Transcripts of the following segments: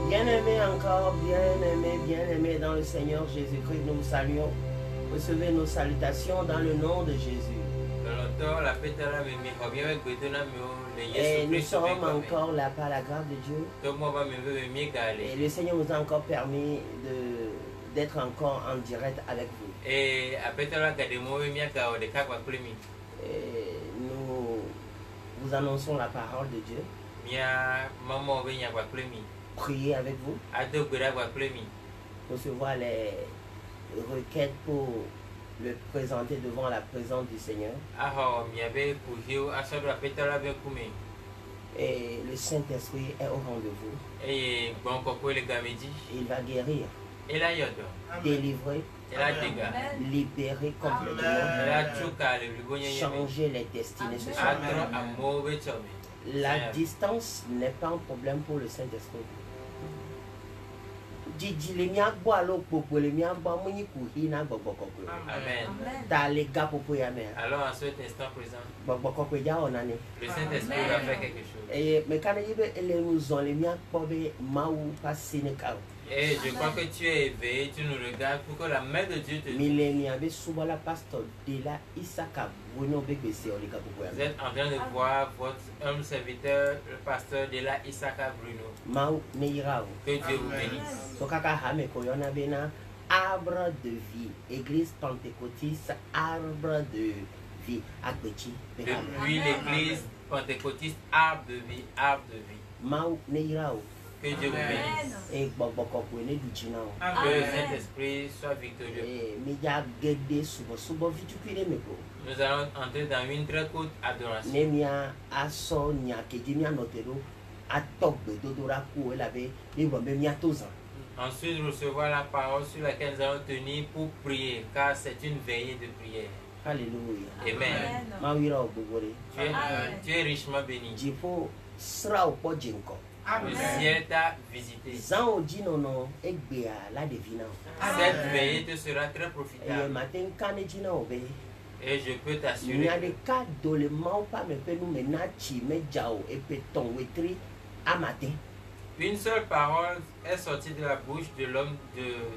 Bien-aimés encore, bien-aimés dans le Seigneur Jésus-Christ, nous vous saluons. Recevez nos salutations dans le nom de Jésus. Et nous sommes encore là par la grâce de Dieu. Et le Seigneur nous a encore permis d'être encore en direct avec vous. Et nous vous annonçons la parole de Dieu. Prier avec vous. Recevoir les requêtes pour le présenter devant la présence du Seigneur. Et le Saint-Esprit est au rendez-vous. Il va guérir, délivrer, libérer complètement, changer les destinées ce soir. La distance n'est pas un problème pour le Saint-Esprit. Amen. Alors en cet instant présent, le Saint-Esprit va faire quelque chose. Et je crois que tu es éveillé, tu nous regardes pour que la main de Dieu te touche. Vous êtes en train de voir votre homme serviteur, le pasteur de la Isaka Bruno. Que Dieu vous bénisse. Arbre de vie, Église pentecôtiste, arbre de vie. Depuis l'église pentecôtiste, arbre de vie, arbre de vie. Que Dieu vous bénisse. Que le Saint-Esprit soit victorieux. Nous allons entrer dans une très courte adoration. Ensuite, recevoir la parole sur laquelle nous allons tenir pour prier, car c'est une veillée de prière. Alléluia. Amen. Tu es richement béni. Le ciel t'a visité. Cette veillée te sera très profitable. Et je peux t'assurer une seule parole est sortie de la bouche de l'homme,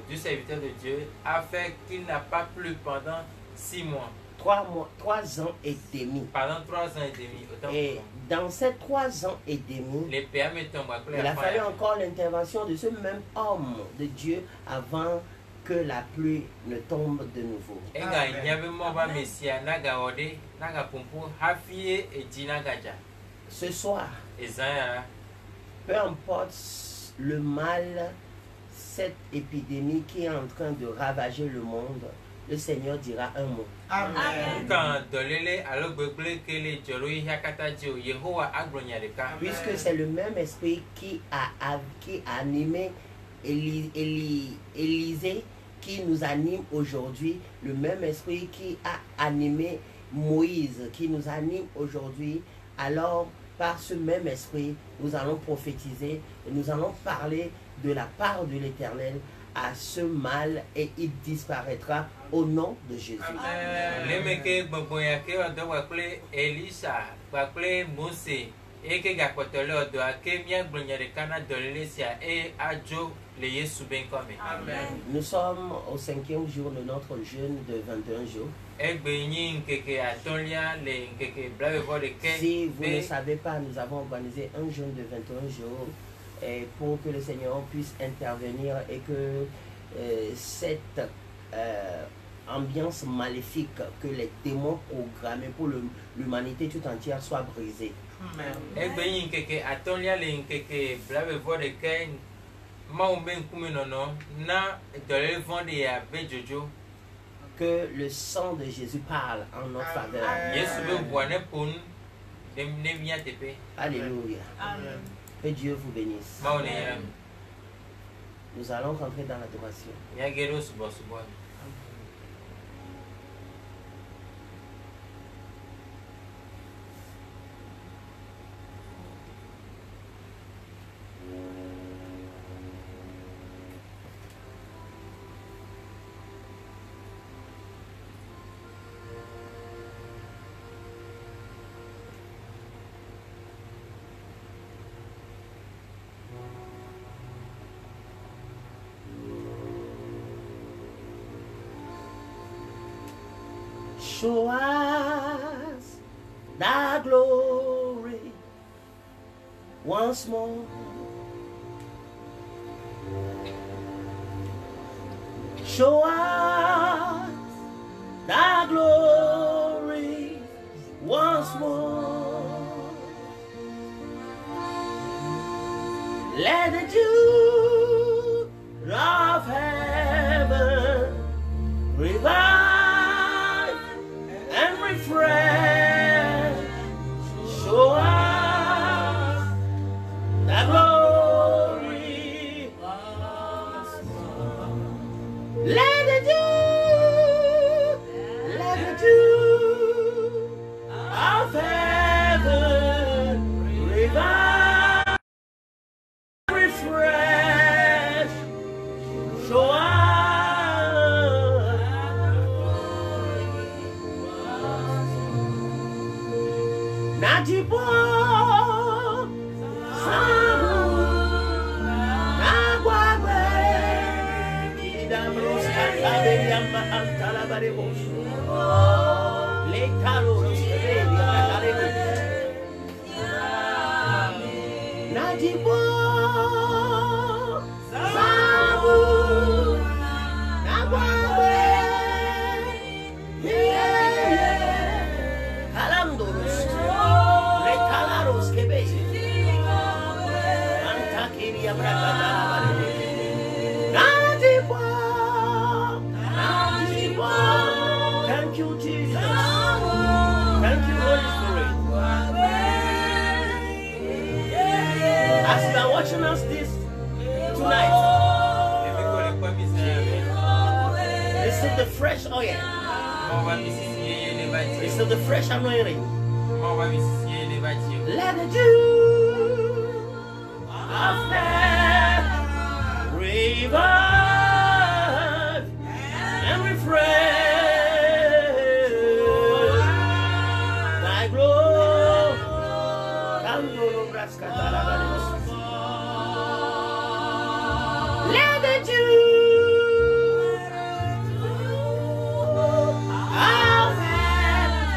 du serviteur de Dieu, a fait qu'il n'a pas plu pendant 6 mois. 3 ans et demi. Pendant 3 ans et demi. Et dans ces 3 ans et demi, il a fallu encore l'intervention de ce même homme de Dieu avant que la pluie ne tombe de nouveau. Ce soir, peu importe le mal, cette épidémie qui est en train de ravager le monde, le Seigneur dira un mot. Puisque c'est le même esprit qui a animé Élisée, qui nous anime aujourd'hui, le même esprit qui a animé Moïse, qui nous anime aujourd'hui. Alors, par ce même esprit, nous allons prophétiser et nous allons parler de la part de l'Éternel à ce mal et il disparaîtra au nom de Jésus. Nous sommes au 5e jour de notre jeûne de 21 jours. Si vous ne savez pas, nous avons organisé un jeûne de 21 jours et pour que le Seigneur puisse intervenir et que cette ambiance maléfique que les démons programmés pour l'humanité tout entière soit brisée. Que le sang de Jésus parle en notre faveur. Alléluia. Que Dieu vous bénisse. Nous allons rentrer dans l'adoration. Show us thy glory once more. Show us thy glory once more. Let the dew of heaven revive and refresh. Show us thy glory once more. Let the dew of heaven revive, refresh. Show us Natipo Samu Nagwabe Idamros Kantabe Yamba Antalabarebos Letaros Natipo Samu Nagwabe Halandoros Letalaros Kebe Antakiri Abrakadalabarebos Natipo Thank you, Jesus. Thank you, Holy Spirit. As you are watching us this tonight, receive the fresh oil. Receive the fresh anointing. Let the dew of death revive and refresh. Let the dew of heaven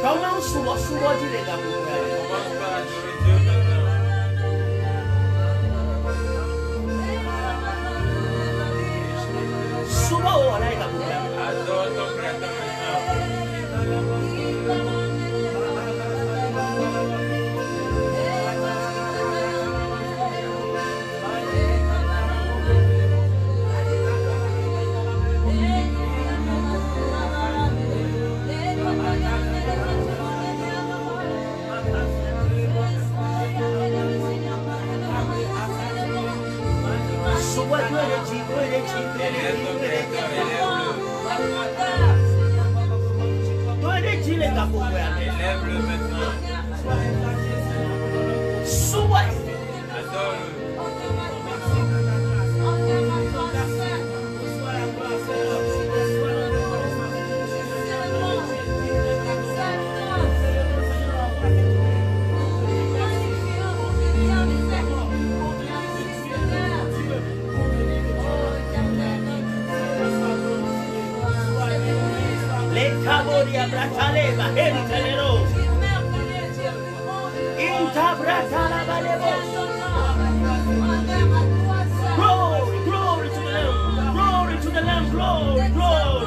Comment souvent dit les gars pour faire? Commence par adorer Dieu maintenant. Souvent on a les gars pour faire. Adore ton Créateur Élève-le maintenant. Adore-le. Glory to the Lamb. Glory to the Lamb. Glory, glory.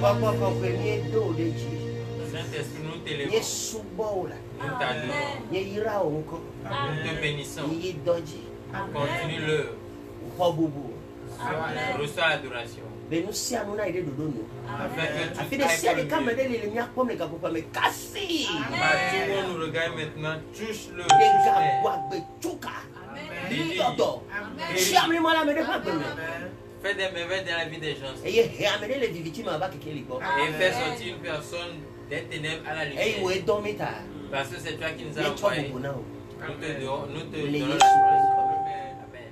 Papa, premier dos de Dieu. Saint-Esprit, nous t'élèvons. Nous t'adorons. Nous te bénissons. Continue le. Reçois l'adoration. Afin que tu nous regardes maintenant, touche-le. Fais des merveilles dans la vie des gens. Et fais sortir une personne des ténèbres à la lumière. Parce que c'est toi qui nous as envoyés. Nous te donnons la gloire. Amen.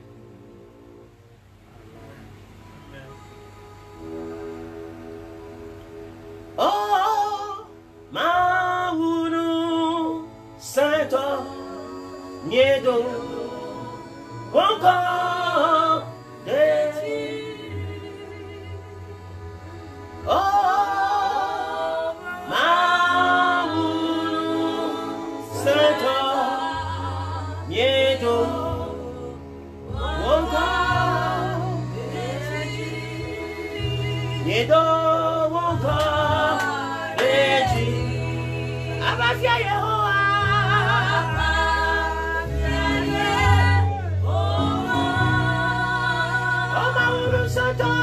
Oh, Maoulou, Saint-Homme, Niedo, encore des. Oh, Maoulou, Saint-Homme, Niedo, encore des. Niedo, encore des. Abafia Yehowa. Oh, Maoulou, Saint-Homme.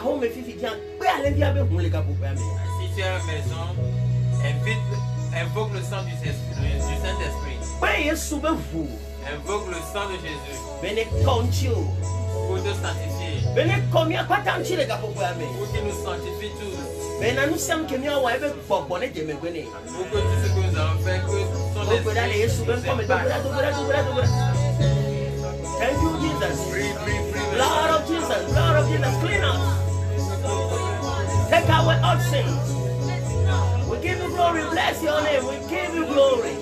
home if you can. We are les diables pour les gars pour permettre. Si tu es à la maison, invoque le sang du Saint-Esprit. Oui, souvent vous. Invoque le sang de Jésus. Venez contier. Pour te sanctifier. Venez combien quoi tant les gars pour permettre. Pour qu'il nous sanctifie tous. Maintenant nous sommes que nous avons pour bonnet de me venir. Pour que tout ce que nous avons fait que son esprit. Thank you, Jesus. Lord of Jesus, clean us. Take away all sins. We give you glory, bless your name. We give you glory.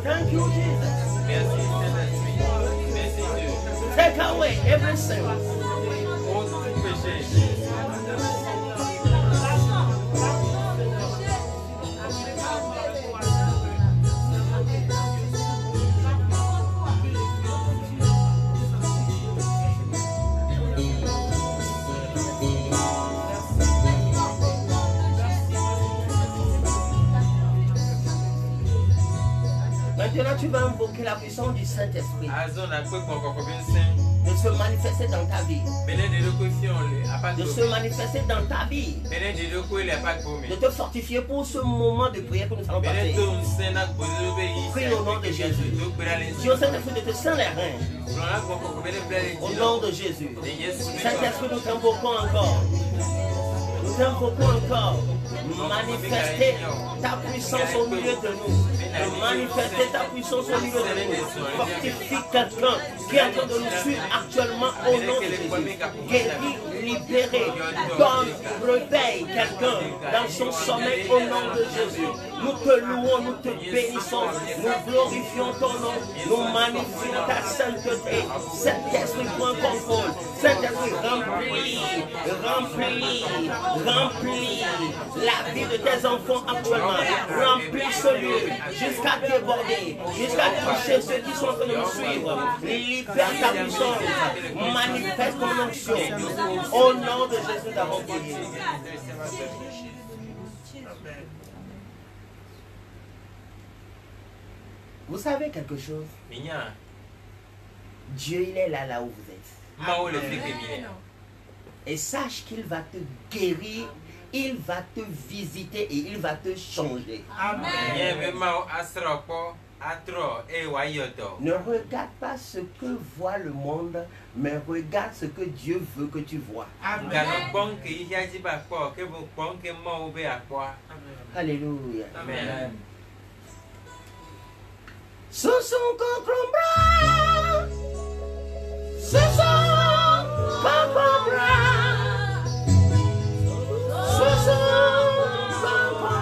Thank you, Jesus. Merci, Saint-Esprit. Merci, Dieu. Take away every sin. Ôte tout péché. Maintenant, tu vas invoquer la puissance du Saint-Esprit de se manifester dans ta vie. De se manifester dans ta vie. De te fortifier pour ce moment de prière que nous allons passer. Prie au nom de Jésus. Dieu Saint-Esprit de te saint les reins. Au nom de Jésus. Saint-Esprit, nous t'invoquons encore. Nous t'invoquons encore. Manifester ta puissance au milieu de nous. Manifester ta puissance au milieu de nous. Fortifie quelqu'un qui est en train de nous suivre actuellement au nom de Jésus. Guéris, libéré, donne, réveille quelqu'un dans son sommeil au nom de Jésus. Nous te louons, nous te bénissons, nous glorifions ton nom, nous magnifions ta sainteté. Saint-Esprit, prends contrôle. Saint-Esprit, remplis la vie de tes enfants actuellement. Remplis ce lieu jusqu'à déborder, jusqu'à toucher ceux qui sont en train de nous suivre. Libère ta puissance, manifeste ton onction. Au nom de Jésus, nous avons prié. Vous savez quelque chose? Dieu, il est là où vous êtes. Et sache qu'il va te guérir, il va te visiter et il va te changer. Amen. Ne regarde pas ce que voit le monde, mais regarde ce que Dieu veut que tu vois. Amen. Alléluia. Amen. Ce sont concombre, ce sont concombre, ce sont concombre.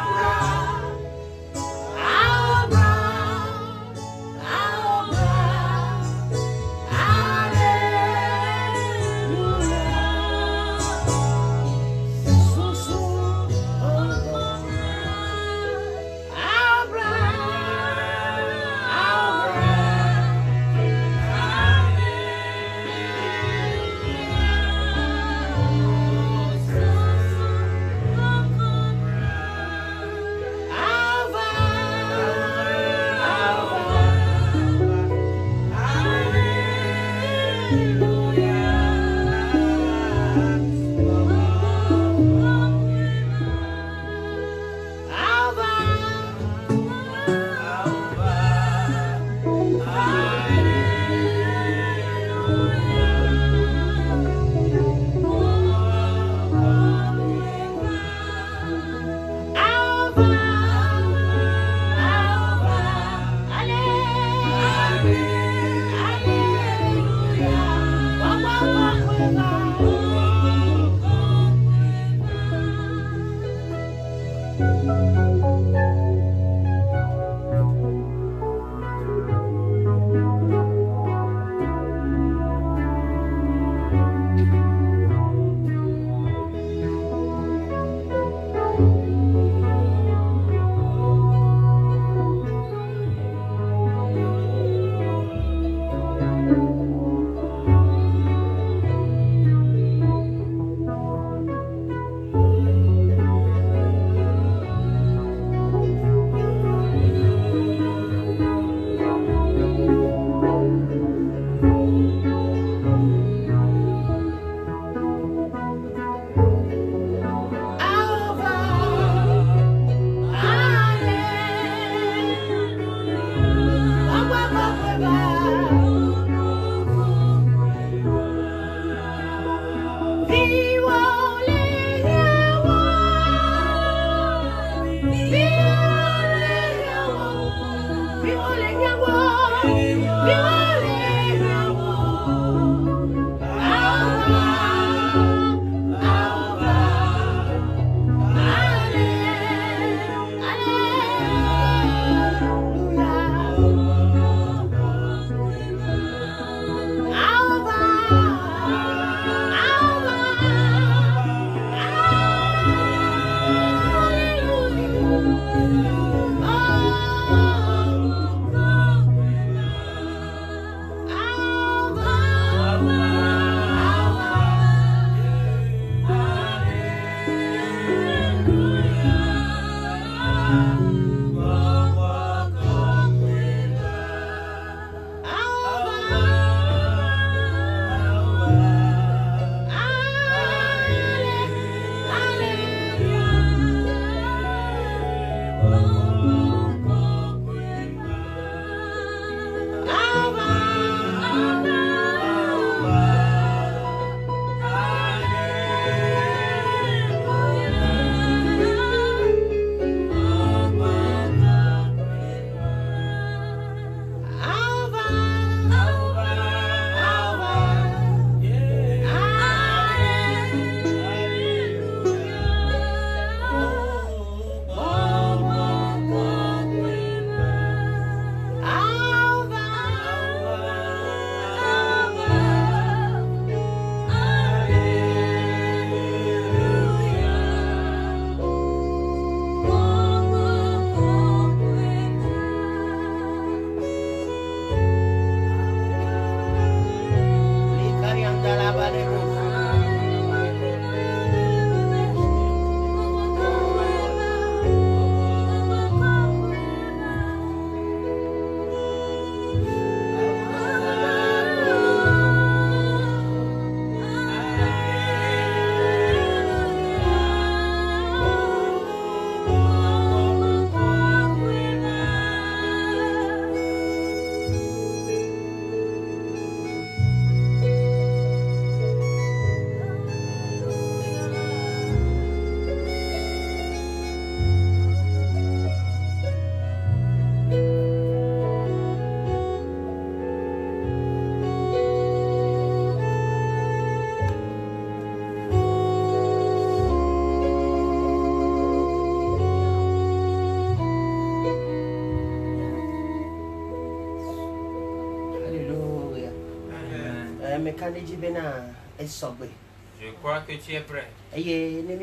Je crois que tu es prêt. Et pour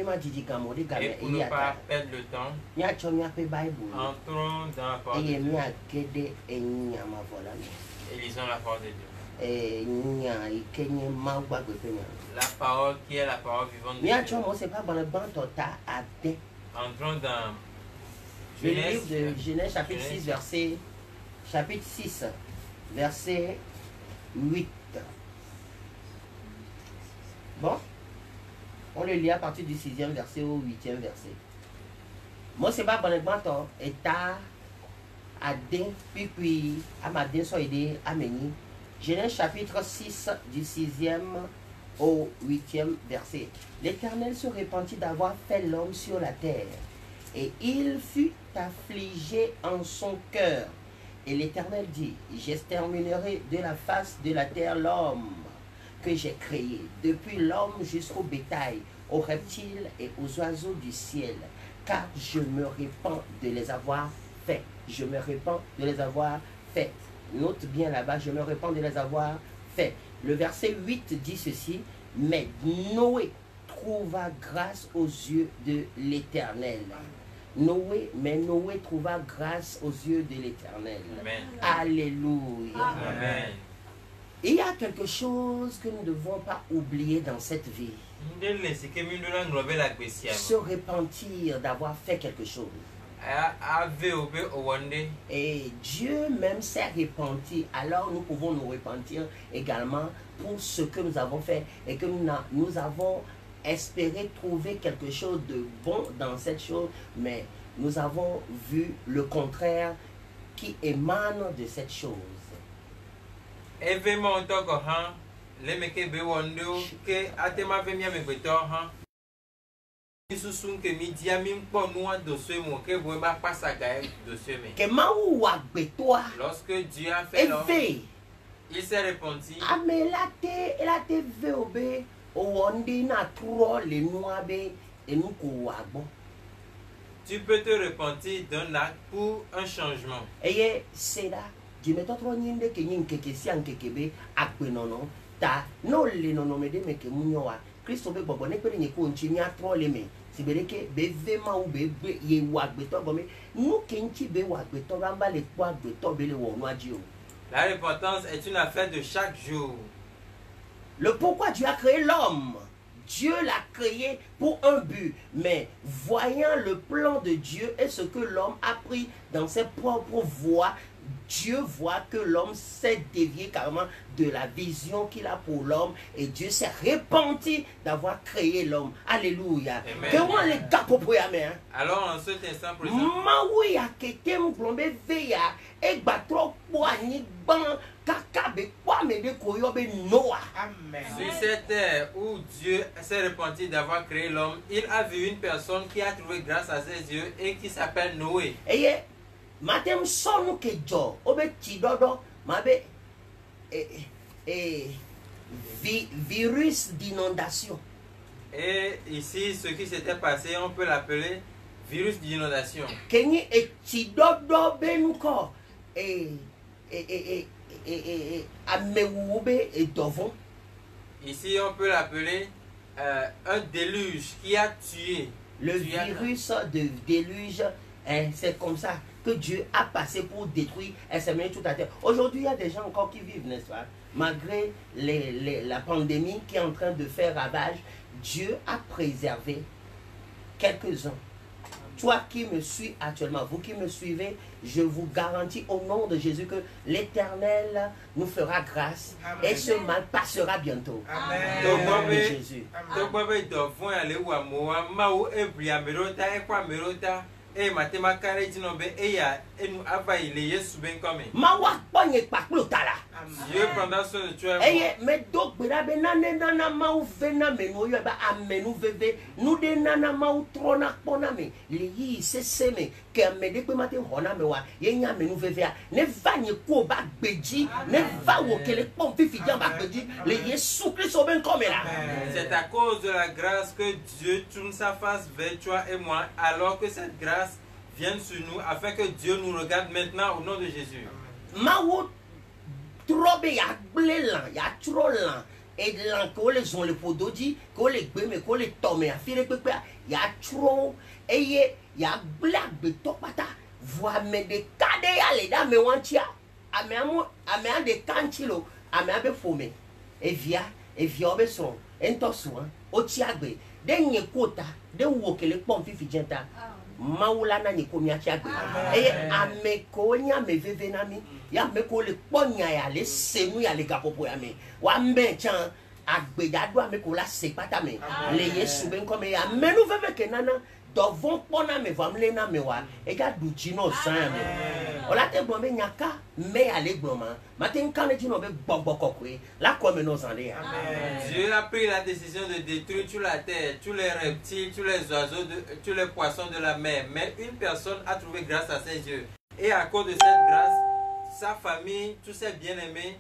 ne pas perdre le temps, entrons dans la parole de Dieu. Et lisons la parole de Dieu. La parole qui est la parole vivante de Dieu. Entrons dans le livre de Genèse chapitre 6 verset 8. Bon, on le lit à partir du 6e verset au 8e verset. Moi, c'est pas bon exemple, et ta adin, puis amadin so aidé ameni. Genèse chapitre 6 du 6e au 8e verset. L'Éternel se repentit d'avoir fait l'homme sur la terre, et il fut affligé en son cœur. Et l'Éternel dit, j'exterminerai de la face de la terre l'homme que j'ai créé, depuis l'homme jusqu'au bétail, aux reptiles et aux oiseaux du ciel, car je me répands de les avoir faits. Je me répands de les avoir faits. Note bien là-bas, je me répands de les avoir faits. Le verset 8 dit ceci, mais Noé trouva grâce aux yeux de l'Éternel. Noé trouva grâce aux yeux de l'Éternel. Alléluia. Amen. Il y a quelque chose que nous ne devons pas oublier dans cette vie. Se repentir d'avoir fait quelque chose. Et Dieu même s'est repenti. Alors nous pouvons nous repentir également pour ce que nous avons fait et que nous avons espéré trouver quelque chose de bon dans cette chose, mais nous avons vu le contraire qui émane de cette chose. Lorsque Dieu a fait l'homme, il s'est repenti. Tu peux te repentir d'un acte pour un changement. Et c'est là. Je me suis La repentance est une affaire de chaque jour. Le pourquoi Dieu a créé l'homme. Dieu l'a créé pour un but, mais voyant le plan de Dieu et ce que l'homme a pris dans ses propres voies, Dieu voit que l'homme s'est dévié carrément de la vision qu'il a pour l'homme et Dieu s'est repenti d'avoir créé l'homme. Alléluia. Alors en cet instant présent, sur cette terre où Dieu s'est repenti d'avoir créé l'homme, il a vu une personne qui a trouvé grâce à ses yeux et qui s'appelle Noé. Virus d'inondation. Et ici, ce qui s'était passé, on peut l'appeler virus d'inondation. Ici, on peut l'appeler un déluge qui a tué. Le virus de déluge, c'est comme ça que Dieu a passé pour détruire et semer toute la terre. Aujourd'hui, il y a des gens encore qui vivent, n'est-ce pas? Malgré la pandémie qui est en train de faire ravage, Dieu a préservé quelques-uns. Toi qui me suis actuellement, vous qui me suivez, je vous garantis au nom de Jésus que l'Éternel nous fera grâce. Amen. Et ce mal passera bientôt. Amen. Au nom de Jésus. Et Dieu pendant ce temps mais donc nana mau vena menoyo ba amenu veve nous de nana mau trona pona me li se seme ke amede pe mate hona me wa ye nya menu veve a ne va nye ko ba gbeji ne va wo kele pom fifi jan ba gbeji le Yesu Christ oben comme là. C'est à cause de la grâce que Dieu tourne sa face vers toi et moi, alors que cette grâce vient sur nous afin que Dieu nous regarde maintenant au nom de Jésus. Mau trop trop be ya blélan ya trop lan et lan ko le zon le podoji ko le gbe me ko le tome afire pepe ya trop eye ya black be to pata voa me de kade ya le da me wantia ame de kanchilo ame abe fome evia obe son entosu o ti agbe de nye kota de wo kele pom fifi jenta maula na nyiko mi ati agbe eye ame ko nya me veve na mi ya me ko le ponya ya le senu ya le gapopo ya me wa mbe chan agbe ya do ame ko la se pata me le yesu ben ko me ya menu veve ke nana dovon pona me vamle na me wa e ga du chino san me ola te gbon me nyaka me ale gbon ma matin kan le chino be gbogbo kokwe la ko me no san le ya. Dieu a pris la décision de détruire toute la terre, tous les reptiles, tous les oiseaux, tous les poissons de la mer, mais une personne a trouvé grâce à ses yeux et à cause de cette grâce sa famille, tous ses bien-aimés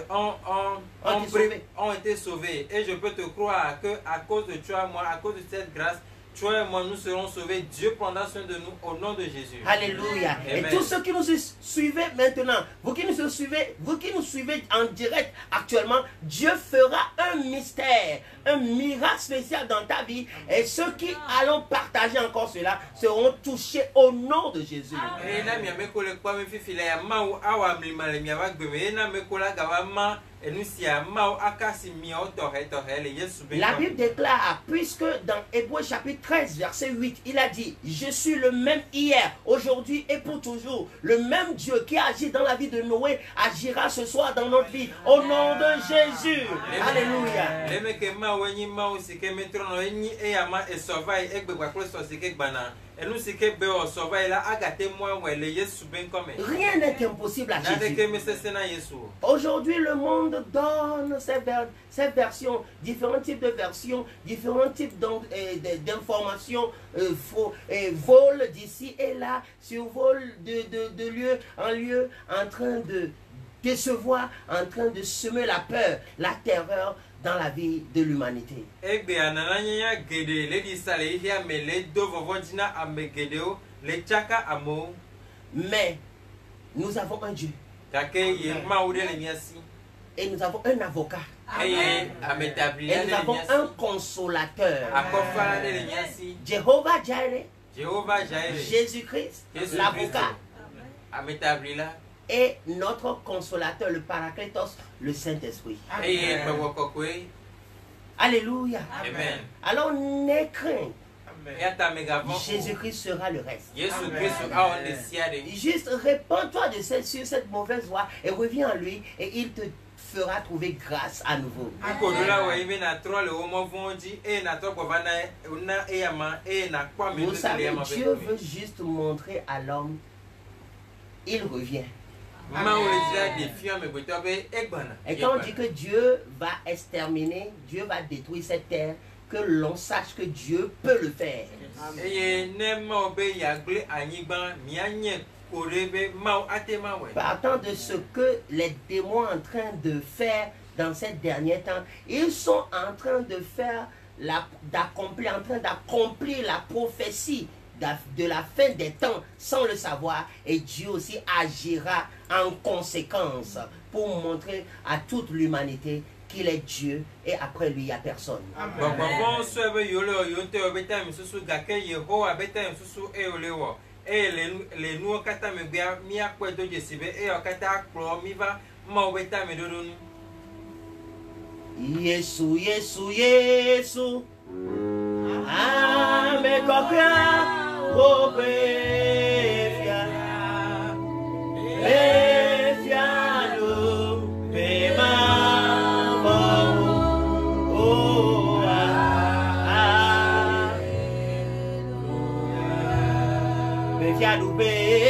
ont été sauvés. Et je peux te croire que à cause de toi, moi, à cause de cette grâce, toi et moi, nous serons sauvés. Dieu prendra soin de nous au nom de Jésus. Alléluia. Amen. Et tous ceux qui nous suivent maintenant, vous qui nous suivez en direct actuellement, Dieu fera un mystère, un miracle spécial dans ta vie. Et ceux qui allons partager encore cela seront touchés au nom de Jésus. La Bible déclare, puisque dans Hébreux chapitre 13, verset 8, il a dit, je suis le même hier, aujourd'hui et pour toujours. Le même Dieu qui agit dans la vie de Noé agira ce soir dans notre vie. Au nom de Jésus. Alléluia. Rien n'est impossible à Jésus. Aujourd'hui, le monde donne ces versions, différents types de versions, différents types d'informations, volent d'ici et là, survolent de lieu en lieu, en train de décevoir, en train de semer la peur, la terreur dans la vie de l'humanité. Mais nous avons un Dieu. Et nous avons un avocat. Et nous avons un consolateur. Jéhovah Jireh, Jésus-Christ, l'avocat. Et notre consolateur, le Paraclétos, le Saint-Esprit. Alléluia. Amen. Alors n'aie crainte. Jésus-Christ sera le reste. Juste répands-toi sur cette mauvaise voie et reviens en lui et il te fera trouver grâce à nouveau. Vous savez, Dieu veut juste montrer à l'homme, il revient. Et quand on dit que Dieu va exterminer, Dieu va détruire cette terre, que l'on sache que Dieu peut le faire. Partant de ce que les démons sont en train de faire dans ces derniers temps, ils sont en train de faire, d'accomplir la prophétie de la fin des temps sans le savoir, et Dieu aussi agira en conséquence pour montrer à toute l'humanité qu'il est Dieu et après lui il n'y a personne. Yesu, Yesu, Yesu, amekokea opefia, efia no pema mo, efia no pema.